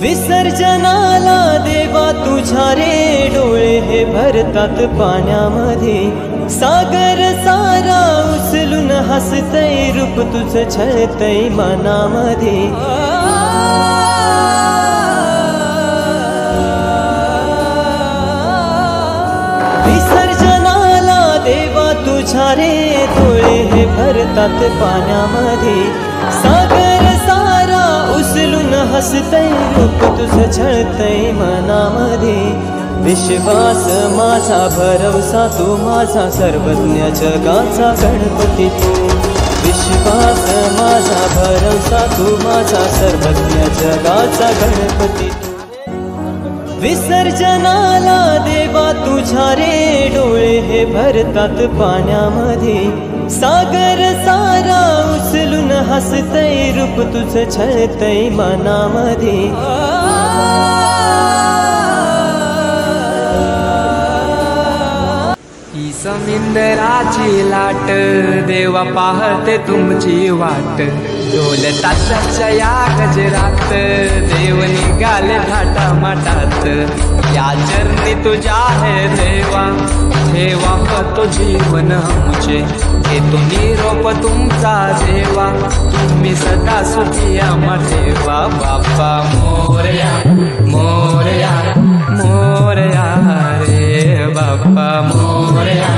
विसर्जनाला देवा तुझ्या रे डोळे हे भरतात पाण्यामध्ये, सागर सारा उचलून हसतय रूप तुझं छळतय मनामध्ये। विसर्जनाला देवा तुझ्या रे डोळे हे भरतात पाण्यामध्ये, सागर सारा उचलून हसतय रूप तुझं छळतय मनामध्ये। विश्वास माझा भरवसा तू माझा सर्वज्ञ जगाचा गणपती तू, विश्वास माझा भरवसा तू माझा सर्वज्ञ जगाचा गणपती तू। विसर्जनाला देवा तुझ्या रे डोळे हे भरतात पाण्यामध्ये, सागर सारा उचलून हसतय रूप तुझं छळतय मनामध्ये। ही समिंदराची लाट देवा पाहते तुमची वाट, ढोल ताशाच्या या गजरात देव निघाले थाटामाटात। या चरणी तुझ्या है देवा ठेवा तो जीवन आमचे, घेतो निरोप तुमचा देवा तुम्ही सदा सुखी आम्हा ठेवा। बाप्पा मोरया मोरया मोरया रे बाप्पा मोरया।